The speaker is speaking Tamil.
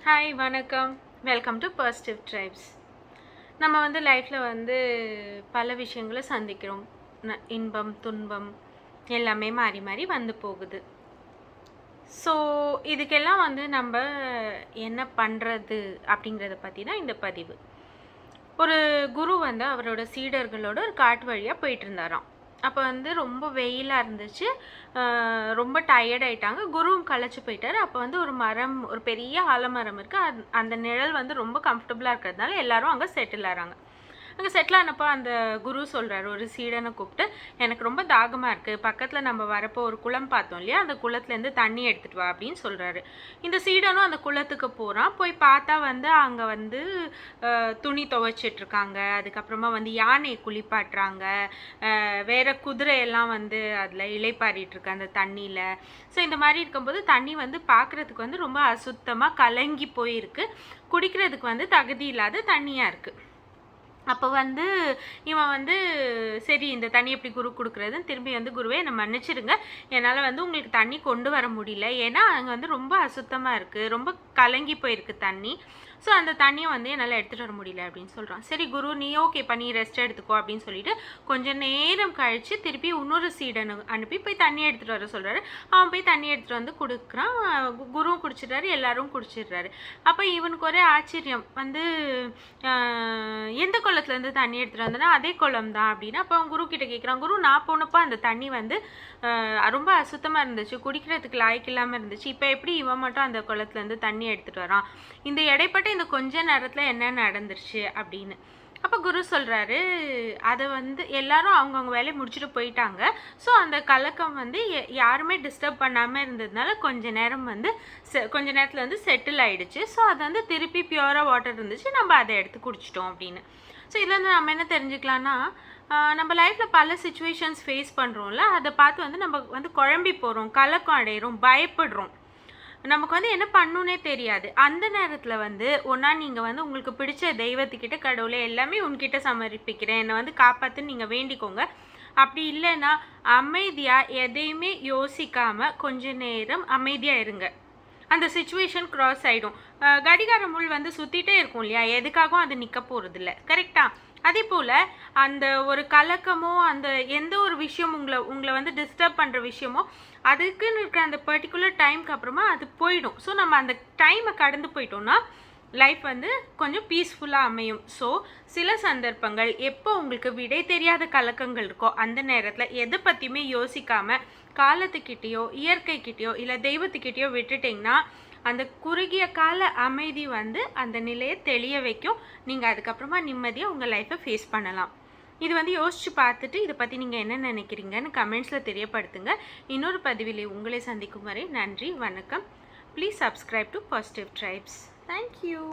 ஹாய் வணக்கம். Welcome to positive tribes. நம்ம லைஃப்பில் பல விஷயங்களை சந்திக்கிறோம். இன்பம் துன்பம் எல்லாமே மாறி மாறி போகுது. ஸோ இதுக்கெல்லாம் நம்ம என்ன பண்ணுறது அப்படிங்கிறத பற்றி தான் இந்த பதிவு. ஒரு குரு அவரோட சீடர்களோட ஒரு காட்டு வழியாக போயிட்டு இருந்தாராம். அப்போ ரொம்ப வெயிலாக இருந்துச்சு. ரொம்ப டயர்ட் ஆயிட்டாங்க. குருவும் களைச்சு போயிட்டாரு. அப்போ ஒரு மரம், ஒரு பெரிய ஆலமரம் இருக்குது. அந்த நிழல் ரொம்ப கம்ஃபர்டபுளாக இருக்கிறதுனால எல்லாரும் அங்கே செட்டில் ஆகிறாங்க. அங்கே செட்டில் ஆனப்போ அந்த குரு சொல்கிறாரு, ஒரு சீடனை கூப்பிட்டு, எனக்கு ரொம்ப தாகமாக இருக்குது, பக்கத்தில் நம்ம வரப்போ ஒரு குளம் பார்த்தோம் இல்லையா, அந்த குளத்துலேருந்து தண்ணி எடுத்துகிட்டு வா அப்படின்னு சொல்கிறாரு. இந்த சீடனும் அந்த குளத்துக்கு போகிறான். போய் பார்த்தா அங்கே துணி துவைச்சிட்ருக்காங்க. அதுக்கப்புறமா யானை குளிப்பாட்டுறாங்க. வேறு குதிரையெல்லாம் அதில் இலைப்பாரிட்டுருக்கு அந்த தண்ணியில். ஸோ இந்த மாதிரி இருக்கும்போது தண்ணி பார்க்குறதுக்கு ரொம்ப அசுத்தமாக கலங்கி போயிருக்கு. குடிக்கிறதுக்கு தகுதி இல்லாத தண்ணியாக இருக்குது. அப்போ இவன் சரி இந்த தண்ணி எப்படி குரு கொடுக்குறதுன்னு திரும்பி குருவே என்னை மன்னிச்சிடுங்க, என்னால் உங்களுக்கு தண்ணி கொண்டு வர முடியல, ஏன்னா அங்கே ரொம்ப அசுத்தமாக இருக்குது, ரொம்ப கலங்கி போயிருக்கு தண்ணி. ஸோ அந்த தண்ணியை என்னால் எடுத்துகிட்டு வர முடியல அப்படின்னு சொல்கிறான். சரி குரு, நீ ஓகேப்பா, நீ ரெஸ்ட் எடுத்துக்கோ அப்படின்னு சொல்லிட்டு கொஞ்சம் நேரம் கழித்து திருப்பி இன்னொரு சீடனை அனுப்பி போய் தண்ணி எடுத்துகிட்டு வர சொல்கிறாரு. அவன் போய் தண்ணி எடுத்துகிட்டு கொடுக்குறான். குருவும் குடிச்சிடுறாரு, எல்லாரும் குடிச்சிடுறாரு. அப்போ இவனுக்கு ஒரே ஆச்சரியம், எந்த குளத்துலேருந்து தண்ணி எடுத்துகிட்டு வந்தேன்னா அதே குளம் தான் அப்படின்னு. அப்போ அவன் குரு கிட்ட கேட்குறான், குரு நான் போனப்போ அந்த தண்ணி ரொம்ப அசுத்தமாக இருந்துச்சு, குடிக்கிறதுக்கு லாய்க்கு இல்லாமல் இருந்துச்சு, இப்போ எப்படி இவன் மட்டும் அந்த குளத்துலேருந்து தண்ணி எடுத்துகிட்டு வரான், இந்த இடைப்பட்ட இந்த கொஞ்ச நேரத்தில் என்ன நடந்துருச்சு அப்படின்னு. அப்போ குரு சொல்கிறாரு, அதை எல்லாரும் அவங்கவுங்க வேலையை முடிச்சுட்டு போயிட்டாங்க. ஸோ அந்த கலக்கம் யாருமே டிஸ்டர்ப் பண்ணாமல் இருந்ததுனால கொஞ்ச நேரம் கொஞ்ச நேரத்தில் செட்டில் ஆகிடுச்சு. ஸோ அது திருப்பி பியூராக வாட்டர் இருந்துச்சு, நம்ம அதை எடுத்து குடிச்சிட்டோம் அப்படின்னு. ஸோ இதில் நம்ம என்ன தெரிஞ்சுக்கலான்னா, நம்ம லைஃப்பில் பல சுச்சுவேஷன்ஸ் ஃபேஸ் பண்ணுறோம்ல, அதை பார்த்து நம்ம குழம்பி போகிறோம், கலக்கம் அடைகிறோம், பயப்படுறோம். நமக்கு என்ன பண்ணணுன்னே தெரியாது. அந்த நேரத்தில் ஒன்றா நீங்கள் உங்களுக்கு பிடிச்ச தெய்வத்துக்கிட்ட, கடவுளை எல்லாமே உன்கிட்ட சமர்ப்பிக்கிறேன், என்னை காப்பாற்றுன்னு நீங்கள் வேண்டிக்கோங்க. அப்படி இல்லைன்னா அமைதியாக எதையுமே யோசிக்காமல் கொஞ்ச நேரம் அமைதியாக இருங்க. அந்த சுச்சுவேஷன் க்ராஸ் ஆகிடும். கடிகார முள் சுற்றிட்டே இருக்கும் இல்லையா, எதுக்காகவும் அது நிற்க போகிறதில்ல, கரெக்டாக? அதே போல் அந்த ஒரு கலக்கமோ அந்த எந்த ஒரு விஷயம் உங்களை டிஸ்டர்ப் பண்ணுற விஷயமோ அதுக்குன்னு இருக்கிற அந்த பர்டிகுலர் டைமுக்கு அப்புறமா அது போயிடும். ஸோ நம்ம அந்த டைமை கடந்து போயிட்டோம்னா லைஃப் கொஞ்சம் பீஸ்ஃபுல்லாக அமையும். ஸோ சில சந்தர்ப்பங்கள் எப்போ உங்களுக்கு விடை தெரியாத கலக்கங்கள் இருக்கோ அந்த நேரத்தில் எதை பற்றியுமே யோசிக்காமல் காலத்துக்கிட்டேயோ இயற்கைக்கிட்டேயோ இல்லை தெய்வத்துக்கிட்டேயோ விட்டுட்டிங்கன்னா அந்த குறுகிய கால அமைதி அந்த நிலையை தெளிய வைக்கும். நீங்கள் அதுக்கப்புறமா நிம்மதியாக உங்கள் லைஃப்பை ஃபேஸ் பண்ணலாம். இது யோசித்து பார்த்துட்டு இதை பற்றி நீங்கள் என்ன நினைக்கிறீங்கன்னு கமெண்ட்ஸில் தெரியப்படுத்துங்க. இன்னொரு பதிவிலே உங்களை சந்திக்கும் வரை நன்றி, வணக்கம். Please subscribe to positive tribes. Thank you.